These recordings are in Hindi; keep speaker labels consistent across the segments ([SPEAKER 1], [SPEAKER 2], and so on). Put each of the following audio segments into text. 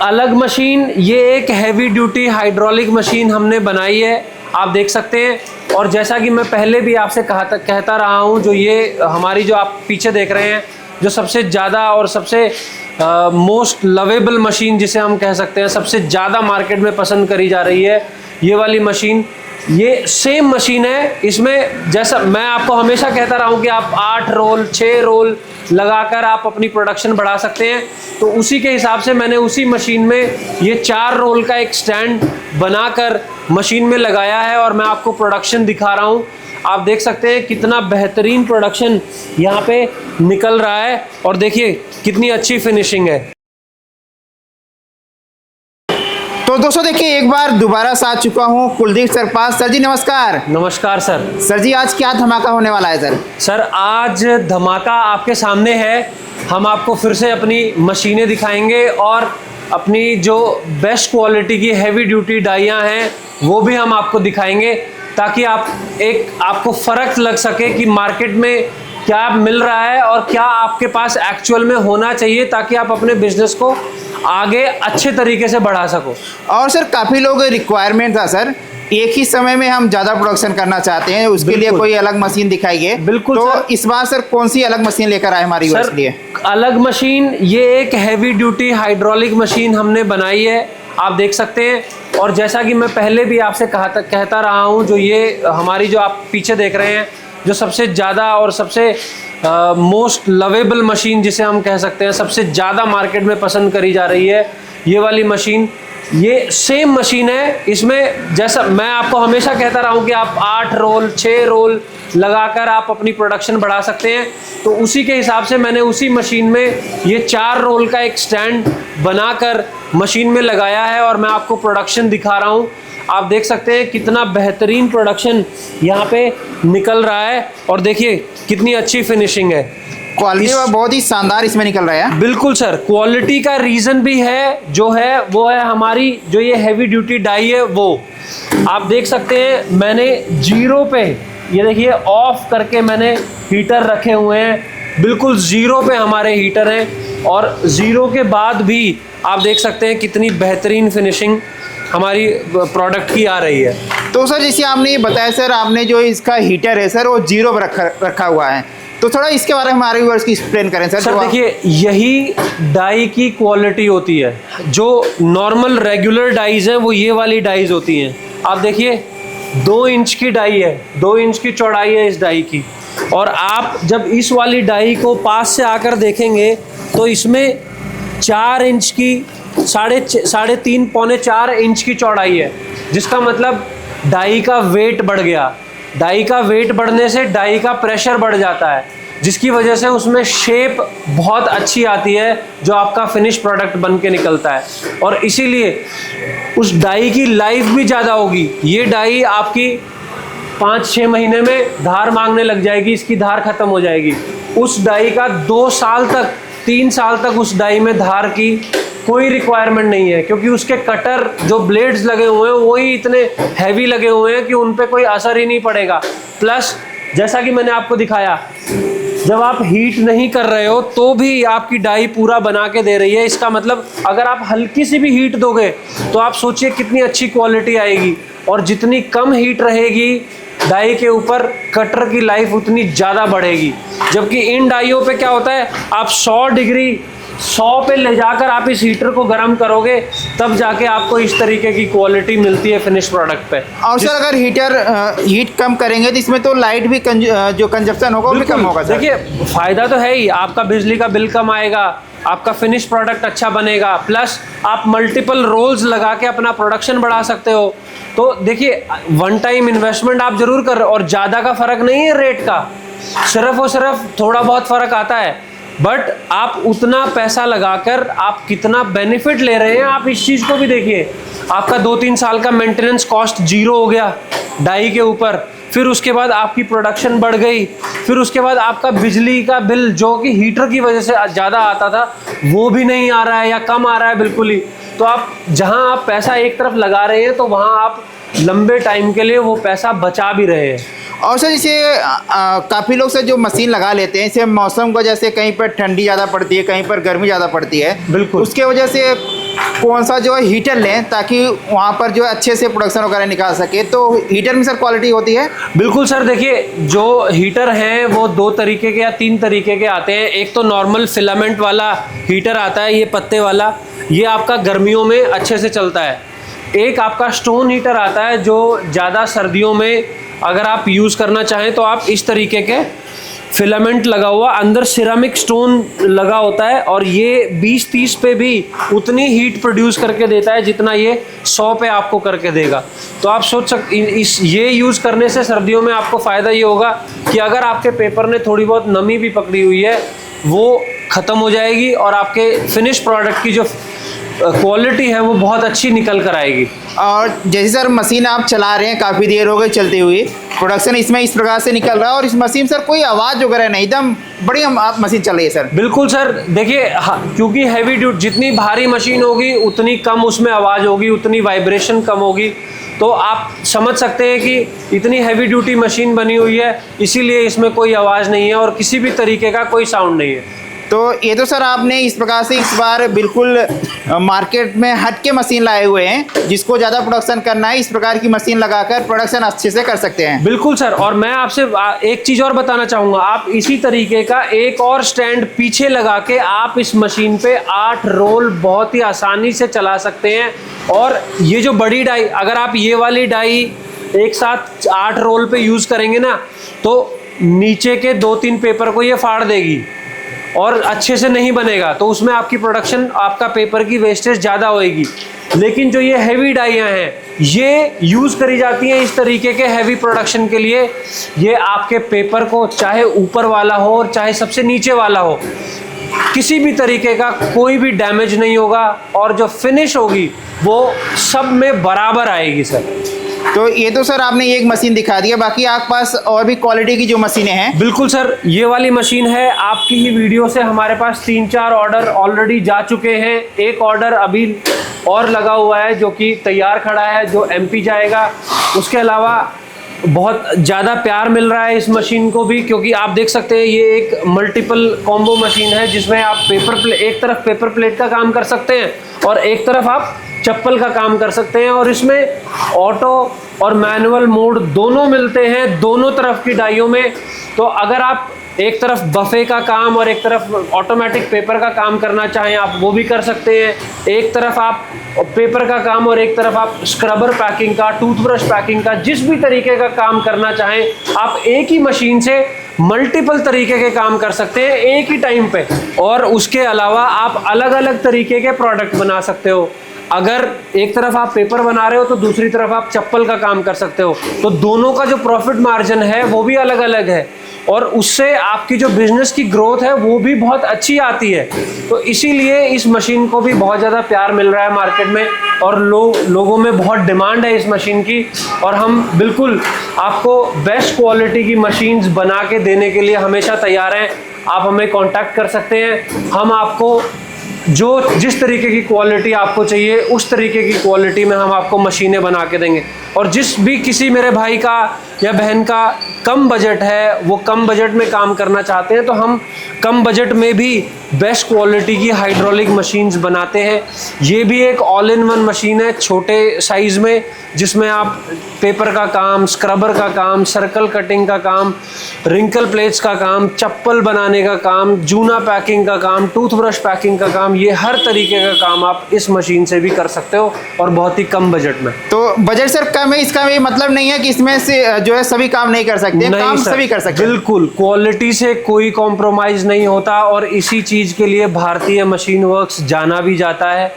[SPEAKER 1] अलग मशीन, ये एक हैवी ड्यूटी हाइड्रोलिक मशीन हमने बनाई है, आप देख सकते हैं। और जैसा कि मैं पहले भी आपसे कहता रहा हूँ, जो ये हमारी जो आप पीछे देख रहे हैं, जो सबसे ज़्यादा और सबसे मोस्ट लवेबल मशीन जिसे हम कह सकते हैं, सबसे ज़्यादा मार्केट में पसंद करी जा रही है, ये वाली मशीन, ये सेम मशीन है। इसमें जैसा मैं आपको हमेशा कहता रहा हूँ कि आप 8 रोल 6 रोल लगाकर आप अपनी प्रोडक्शन बढ़ा सकते हैं, तो उसी के हिसाब से मैंने उसी मशीन में ये 4 रोल का एक स्टैंड बनाकर मशीन में लगाया है और मैं आपको प्रोडक्शन दिखा रहा हूँ। आप देख सकते हैं कितना बेहतरीन प्रोडक्शन यहाँ पे निकल रहा है और देखिए कितनी अच्छी फिनिशिंग है।
[SPEAKER 2] तो दोस्तों देखिए, एक बार दोबारा से आ चुका हूँ कुलदीप सर पास। सर जी नमस्कार।
[SPEAKER 1] नमस्कार सर।
[SPEAKER 2] सर जी आज क्या धमाका होने वाला है सर?
[SPEAKER 1] सर आज धमाका आपके सामने है। हम आपको फिर से अपनी मशीनें दिखाएंगे और अपनी जो बेस्ट क्वालिटी की हैवी ड्यूटी डाइयाँ हैं वो भी हम आपको दिखाएंगे, ताकि आपको फ़र्क लग सके कि मार्केट में क्या मिल रहा है और क्या आपके पास एक्चुअल में होना चाहिए, ताकि आप अपने बिजनेस को आगे अच्छे तरीके से बढ़ा सको।
[SPEAKER 2] और सर काफ़ी लोग रिक्वायरमेंट था सर, एक ही समय में हम ज़्यादा प्रोडक्शन करना चाहते हैं, उसके लिए कोई अलग मशीन दिखाइए।
[SPEAKER 1] बिल्कुल।
[SPEAKER 2] तो इस बार सर कौन सी अलग मशीन लेकर आए हमारी
[SPEAKER 1] सर
[SPEAKER 2] लिए?
[SPEAKER 1] अलग मशीन, ये एक हैवी ड्यूटी हाइड्रोलिक मशीन हमने बनाई है, आप देख सकते हैं। और जैसा कि मैं पहले भी आपसे कहता रहा हूँ, जो ये हमारी जो आप पीछे देख रहे हैं, जो सबसे ज़्यादा और सबसे मोस्ट लवेबल मशीन जिसे हम कह सकते हैं, सबसे ज़्यादा मार्केट में पसंद करी जा रही है, ये वाली मशीन, ये सेम मशीन है। इसमें जैसा मैं आपको हमेशा कहता रहा हूँ कि आप 8 रोल 6 रोल लगाकर आप अपनी प्रोडक्शन बढ़ा सकते हैं, तो उसी के हिसाब से मैंने उसी मशीन में ये 4 रोल का एक स्टैंड बनाकर मशीन में लगाया है और मैं आपको प्रोडक्शन दिखा रहा हूँ। आप देख सकते हैं कितना बेहतरीन प्रोडक्शन यहाँ पे निकल रहा है और देखिए कितनी अच्छी फिनिशिंग है।
[SPEAKER 2] क्वालिटी बहुत ही शानदार इसमें निकल रहा है।
[SPEAKER 1] बिल्कुल सर, क्वालिटी का रीज़न भी है, जो है वो है हमारी जो ये हैवी ड्यूटी डाई है वो आप देख सकते हैं। मैंने जीरो पे, ये देखिए ऑफ करके मैंने हीटर रखे हुए हैं, बिल्कुल ज़ीरो पे हमारे हीटर हैं और ज़ीरो के बाद भी आप देख सकते हैं कितनी बेहतरीन फिनिशिंग हमारी प्रोडक्ट की आ रही है।
[SPEAKER 2] तो सर जैसे आपने बताया सर, आपने जो इसका हीटर है सर वो जीरो पर रखा हुआ है, तो थोड़ा इसके बारे में हमारे व्यूअर्स की एक्सप्लेन करें सर।
[SPEAKER 1] सर देखिए, यही डाई की क्वालिटी होती है। जो नॉर्मल रेगुलर डाइज हैं वो ये वाली डाइज होती हैं। आप देखिए 2 इंच की डाई है, 2 इंच की चौड़ाई है इस डाई की, और आप जब इस वाली डाई को पास से आकर देखेंगे तो इसमें 4 इंच की, साढ़े तीन पौने 4 इंच की चौड़ाई है, जिसका मतलब डाई का वेट बढ़ गया। डाई का वेट बढ़ने से डाई का प्रेशर बढ़ जाता है, जिसकी वजह से उसमें शेप बहुत अच्छी आती है, जो आपका फिनिश प्रोडक्ट बन के निकलता है, और इसीलिए उस डाई की लाइफ भी ज़्यादा होगी। ये डाई आपकी 5-6 महीने में धार मांगने लग जाएगी, इसकी धार खत्म हो जाएगी। उस डाई का 2 साल तक 3 साल तक उस डाई में धार की कोई रिक्वायरमेंट नहीं है, क्योंकि उसके कटर जो ब्लेड्स लगे हुए हैं वही इतने हैवी लगे हुए हैं कि उन पे कोई असर ही नहीं पड़ेगा। प्लस जैसा कि मैंने आपको दिखाया, जब आप हीट नहीं कर रहे हो तो भी आपकी डाई पूरा बना के दे रही है। इसका मतलब अगर आप हल्की सी भी हीट दोगे तो आप सोचिए कितनी अच्छी क्वालिटी आएगी, और जितनी कम हीट रहेगी डाई के ऊपर, कटर की लाइफ उतनी ज़्यादा बढ़ेगी। जबकि इन डाइयों पे क्या होता है, आप 100 डिग्री 100 पे ले जाकर आप इस हीटर को गर्म करोगे, तब जाके आपको इस तरीके की क्वालिटी मिलती है फिनिश प्रोडक्ट पे।
[SPEAKER 2] और सर अगर हीटर हीट कम करेंगे तो इसमें तो लाइट भी जो कंजप्शन होगा वो भी कम होगा सर।
[SPEAKER 1] देखिए फ़ायदा तो है ही, आपका बिजली का बिल कम आएगा, आपका फिनिश प्रोडक्ट अच्छा बनेगा, प्लस आप मल्टीपल रोल्स लगा के अपना प्रोडक्शन बढ़ा सकते हो। तो देखिए 1 टाइम इन्वेस्टमेंट आप ज़रूर कर रहे हो, और ज़्यादा का फ़र्क नहीं है रेट का, सिर्फ और सिर्फ थोड़ा बहुत फ़र्क आता है, बट आप उतना पैसा लगाकर आप कितना बेनिफिट ले रहे हैं, आप इस चीज़ को भी देखिए। आपका 2-3 साल का मेंटेनेंस कॉस्ट जीरो हो गया डाई के ऊपर, फिर उसके बाद आपकी प्रोडक्शन बढ़ गई, फिर उसके बाद आपका बिजली का बिल जो कि हीटर की वजह से ज़्यादा आता था वो भी नहीं आ रहा है या कम आ रहा है बिल्कुल ही। तो आप जहां आप पैसा एक तरफ लगा रहे हैं तो वहां आप लंबे टाइम के लिए वो पैसा बचा भी रहे हैं।
[SPEAKER 2] और सर जैसे काफ़ी लोग सर जो मशीन लगा लेते हैं, इसे मौसम की वजह से कहीं पर ठंडी ज़्यादा पड़ती है, कहीं पर गर्मी ज़्यादा पड़ती है,
[SPEAKER 1] बिल्कुल
[SPEAKER 2] उसके वजह से कौन सा जो है हीटर लें ताकि वहाँ पर जो अच्छे से प्रोडक्शन वगैरह निकाल सके, तो हीटर में सर क्वालिटी होती है?
[SPEAKER 1] बिल्कुल सर, देखिए जो हीटर हैं वो 2 तरीके के या 3 तरीके के आते हैं। एक तो नॉर्मल फिलामेंट वाला हीटर आता है, ये पत्ते वाला, ये आपका गर्मियों में अच्छे से चलता है। एक आपका स्टोन हीटर आता है जो ज़्यादा सर्दियों में अगर आप यूज़ करना चाहें तो आप इस तरीके के फिलामेंट लगा हुआ अंदर सिरामिक स्टोन लगा होता है, और ये 20-30 पे भी उतनी हीट प्रोड्यूस करके देता है जितना ये 100 पे आपको करके देगा। तो आप सोच सकते ये यूज़ करने से सर्दियों में आपको फ़ायदा ये होगा कि अगर आपके पेपर ने थोड़ी बहुत नमी भी पकड़ी हुई है वो ख़त्म हो जाएगी, और आपके फिनिश प्रोडक्ट की जो क्वालिटी है वो बहुत अच्छी निकल कर आएगी।
[SPEAKER 2] और जैसे सर मशीन आप चला रहे हैं, काफ़ी देर हो गई चलती हुई, प्रोडक्शन इसमें इस प्रकार से निकल रहा है और इस मशीन सर कोई आवाज़ वगैरह नहीं, एकदम बढ़िया मशीन चल रही है सर।
[SPEAKER 1] बिल्कुल सर, देखिए क्योंकि हैवी ड्यूटी, जितनी भारी मशीन होगी उतनी कम उसमें आवाज़ होगी, उतनी वाइब्रेशन कम होगी। तो आप समझ सकते हैं कि इतनी हैवी ड्यूटी मशीन बनी हुई है, इसीलिए इसमें कोई आवाज़ नहीं है और किसी भी तरीके का कोई साउंड नहीं है।
[SPEAKER 2] तो ये तो सर आपने इस प्रकार से इस बार बिल्कुल मार्केट में हट के मशीन लाए हुए हैं, जिसको ज़्यादा प्रोडक्शन करना है इस प्रकार की मशीन लगाकर प्रोडक्शन अच्छे से कर सकते हैं।
[SPEAKER 1] बिल्कुल सर, और मैं आपसे एक चीज़ और बताना चाहूँगा, आप इसी तरीके का एक और स्टैंड पीछे लगा के आप इस मशीन पे 8 रोल बहुत ही आसानी से चला सकते हैं। और ये जो बड़ी डाई, अगर आप ये वाली डाई एक साथ 8 रोल पे यूज़ करेंगे ना, तो नीचे के 2-3 पेपर को ये फाड़ देगी और अच्छे से नहीं बनेगा, तो उसमें आपकी प्रोडक्शन, आपका पेपर की वेस्टेज ज़्यादा होएगी। लेकिन जो ये हैवी डाइयाँ हैं ये यूज़ करी जाती हैं इस तरीके के हैवी प्रोडक्शन के लिए। ये आपके पेपर को चाहे ऊपर वाला हो और चाहे सबसे नीचे वाला हो, किसी भी तरीके का कोई भी डैमेज नहीं होगा, और जो फिनिश होगी वो सब में बराबर आएगी सर।
[SPEAKER 2] तो ये तो सर आपने एक मशीन दिखा दिया, बाकी आपके पास और भी क्वालिटी की जो मशीनें हैं?
[SPEAKER 1] बिल्कुल सर, ये वाली मशीन है, आपकी ही वीडियो से हमारे पास 3-4 ऑर्डर ऑलरेडी जा चुके हैं। एक ऑर्डर अभी और लगा हुआ है जो कि तैयार खड़ा है, जो MP जाएगा। उसके अलावा बहुत ज़्यादा प्यार मिल रहा है इस मशीन को भी, क्योंकि आप देख सकते हैं ये एक मल्टीपल कॉम्बो मशीन है जिसमें आप एक तरफ पेपर प्लेट का काम कर सकते हैं और एक तरफ आप चप्पल का काम कर सकते हैं। और इसमें ऑटो और मैनुअल मोड दोनों मिलते हैं दोनों तरफ की डाइयों में। तो अगर आप एक तरफ बफे का काम और एक तरफ ऑटोमेटिक पेपर का काम करना चाहें, आप वो भी कर सकते हैं। एक तरफ आप पेपर का काम और एक तरफ आप स्क्रबर पैकिंग का, टूथब्रश पैकिंग का, जिस भी तरीके का काम करना चाहें, आप एक ही मशीन से मल्टीपल तरीके के काम कर सकते हैं एक ही टाइम पे। और उसके अलावा आप अलग अलग तरीके के प्रोडक्ट बना सकते हो। अगर एक तरफ आप पेपर बना रहे हो तो दूसरी तरफ आप चप्पल का काम कर सकते हो, तो दोनों का जो प्रॉफिट मार्जिन है वो भी अलग अलग है, और उससे आपकी जो बिजनेस की ग्रोथ है वो भी बहुत अच्छी आती है। तो इसीलिए इस मशीन को भी बहुत ज़्यादा प्यार मिल रहा है मार्केट में, और लोगों में बहुत डिमांड है इस मशीन की। और हम बिल्कुल आपको बेस्ट क्वालिटी की मशीन्स बना के देने के लिए हमेशा तैयार हैं। आप हमें कांटेक्ट कर सकते हैं, हम आपको जिस तरीके की क्वालिटी आपको चाहिए उस तरीके की क्वालिटी में हम आपको मशीनें बना के देंगे। और किसी मेरे भाई का या बहन का कम बजट है, वो कम बजट में काम करना चाहते हैं, तो हम कम बजट में भी बेस्ट क्वालिटी की हाइड्रोलिक मशीन्स बनाते हैं। ये भी एक ऑल इन वन मशीन है छोटे साइज़ में, जिसमें आप पेपर का काम, स्क्रबर का काम, सर्कल कटिंग का काम, रिंकल प्लेट्स का काम, चप्पल बनाने का काम, जूना पैकिंग का काम, टूथब्रश पैकिंग का काम, ये हर तरीके का काम आप इस मशीन से भी कर सकते हो, और बहुत ही कम बजट में।
[SPEAKER 2] तो बजट सर कम है, इसका भी मतलब नहीं है कि इसमें से जो है सभी काम नहीं कर सकते, काम सभी कर सकते हैं।
[SPEAKER 1] बिल्कुल, क्वालिटी से कोई कॉम्प्रोमाइज़ नहीं होता, और इसी चीज़ के लिए भारतीय मशीन वर्क्स जाना भी जाता है।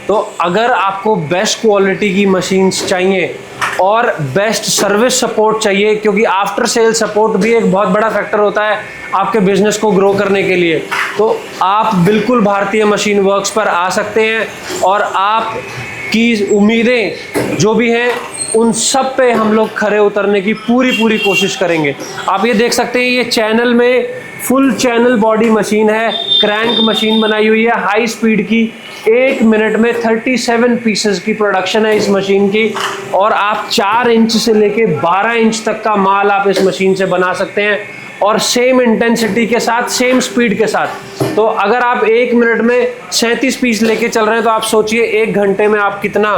[SPEAKER 1] तो अगर आपको बेस्ट क्वालिटी की मशीन्स चाहिए और बेस्ट सर्विस सपोर्ट चाहिए, क्योंकि आफ्टर सेल सपोर्ट भी एक बहुत बड़ा फैक्टर होता है आपके बिजनेस को ग्रो करने के लिए, तो आप बिल्कुल भारतीय मशीन वर्क्स पर आ सकते हैं। और आपकी उम्मीदें जो भी हैं उन सब पे हम लोग खरे उतरने की पूरी कोशिश करेंगे। आप ये देख सकते हैं, ये चैनल में फुल चैनल बॉडी मशीन है, क्रैंक मशीन बनाई हुई है हाई स्पीड की। 1 मिनट में 37 पीसेस की प्रोडक्शन है इस मशीन की, और आप 4 इंच से लेके 12 इंच तक का माल आप इस मशीन से बना सकते हैं। और सेम इंटेंसिटी के साथ, सेम स्पीड के साथ। तो अगर आप 1 मिनट में 37 पीस लेके चल रहे हैं तो आप सोचिए 1 घंटे में आप कितना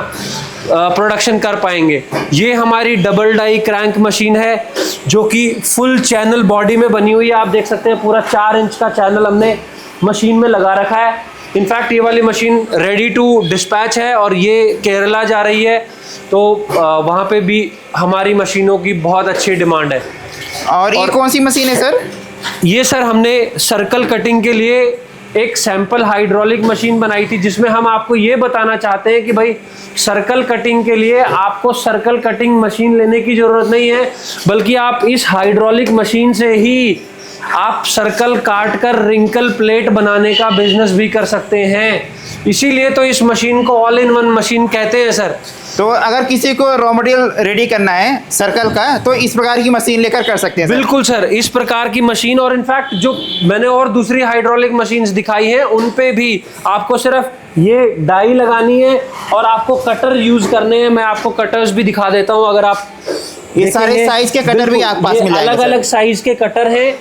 [SPEAKER 1] प्रोडक्शन कर पाएंगे। ये हमारी डबल डाई क्रैंक मशीन है जो कि फुल चैनल बॉडी में बनी हुई है। आप देख सकते हैं पूरा 4 इंच का चैनल हमने मशीन में लगा रखा है। इनफैक्ट ये वाली मशीन रेडी टू डिस्पैच है और ये केरला जा रही है, तो वहाँ पे भी हमारी मशीनों की बहुत अच्छी डिमांड है।
[SPEAKER 2] और ये कौन सी मशीन है सर?
[SPEAKER 1] ये सर हमने सर्कल कटिंग के लिए एक सैंपल हाइड्रोलिक मशीन बनाई थी, जिसमें हम आपको ये बताना चाहते हैं कि भाई सर्कल कटिंग के लिए आपको सर्कल कटिंग मशीन लेने की ज़रूरत नहीं है, बल्कि आप इस हाइड्रोलिक मशीन से ही आप सर्कल काट कर रिंकल प्लेट बनाने का बिजनेस भी कर सकते हैं। इसीलिए तो इस मशीन को ऑल इन वन मशीन कहते हैं सर।
[SPEAKER 2] तो अगर किसी को रॉ मटेरियल रेडी करना है सर्कल का तो इस प्रकार की मशीन लेकर कर सकते हैं सर?
[SPEAKER 1] बिल्कुल सर, इस प्रकार की मशीन, और इनफैक्ट जो मैंने और दूसरी हाइड्रोलिक मशीन्स दिखाई हैं उन पे भी आपको सिर्फ ये डाई लगानी है और आपको कटर यूज करने हैं। मैं आपको कटर्स भी दिखा देता हूँ। अगर आप
[SPEAKER 2] ये सारे साइज के कटर भी आपके पास मिल जाएंगे?
[SPEAKER 1] अलग अलग साइज के कटर हैं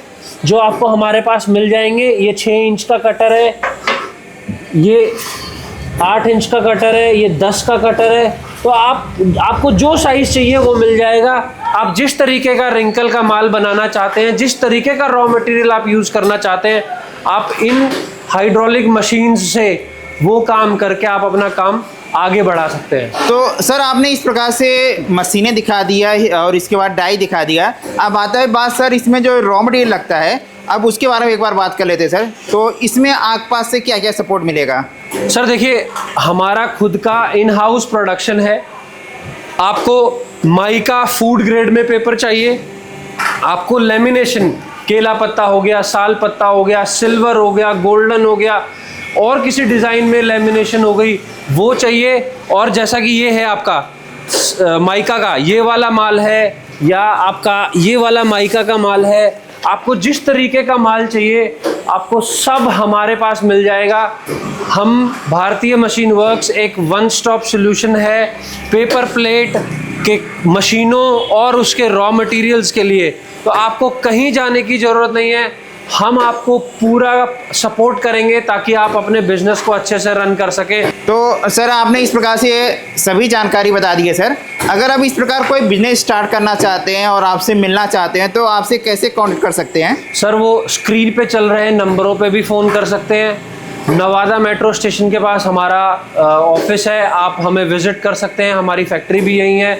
[SPEAKER 1] जो आपको हमारे पास मिल जाएंगे। ये 6 इंच का कटर है, ये 8 इंच का कटर है, ये 10 का कटर है। तो आपको जो साइज चाहिए वो मिल जाएगा। आप जिस तरीके का रिंकल का माल बनाना चाहते हैं, जिस तरीके का रॉ मटेरियल आप यूज़ करना चाहते हैं, आप इन हाइड्रोलिक मशीन्स से वो काम करके आप अपना काम आगे बढ़ा सकते हैं।
[SPEAKER 2] तो सर आपने इस प्रकार से मशीनें दिखा दिया और इसके बाद डाई दिखा दिया। अब आता है बात सर इसमें जो रॉ मटेरियल लगता है, अब उसके बारे में एक बार बात कर लेते हैं सर। तो इसमें आपके पास से क्या क्या सपोर्ट मिलेगा?
[SPEAKER 1] सर देखिए, हमारा खुद का इन हाउस प्रोडक्शन है। आपको माइका फूड ग्रेड में पेपर चाहिए, आपको लेमिनेशन केला पत्ता हो गया, साल पत्ता हो गया, सिल्वर हो गया, गोल्डन हो गया, और किसी डिज़ाइन में लेमिनेशन हो गई, वो चाहिए। और जैसा कि ये है आपका माइका का ये वाला माल है, या आपका ये वाला माइका का माल है, आपको जिस तरीके का माल चाहिए आपको सब हमारे पास मिल जाएगा। हम भारतीय मशीन वर्क्स एक वन स्टॉप सॉल्यूशन है पेपर प्लेट के मशीनों और उसके रॉ मटेरियल्स के लिए। तो आपको कहीं जाने की ज़रूरत नहीं है, हम आपको पूरा सपोर्ट करेंगे ताकि आप अपने बिजनेस को अच्छे से रन कर सकें।
[SPEAKER 2] तो सर आपने इस प्रकार से सभी जानकारी बता दी है सर। अगर आप इस प्रकार कोई बिजनेस स्टार्ट करना चाहते हैं और आपसे मिलना चाहते हैं तो आपसे कैसे कांटेक्ट कर सकते हैं?
[SPEAKER 1] सर वो स्क्रीन पे चल रहे नंबरों पे भी फ़ोन कर सकते हैं। नवादा मेट्रो स्टेशन के पास हमारा ऑफिस है, आप हमें विज़िट कर सकते हैं, हमारी फैक्ट्री भी यहीं है।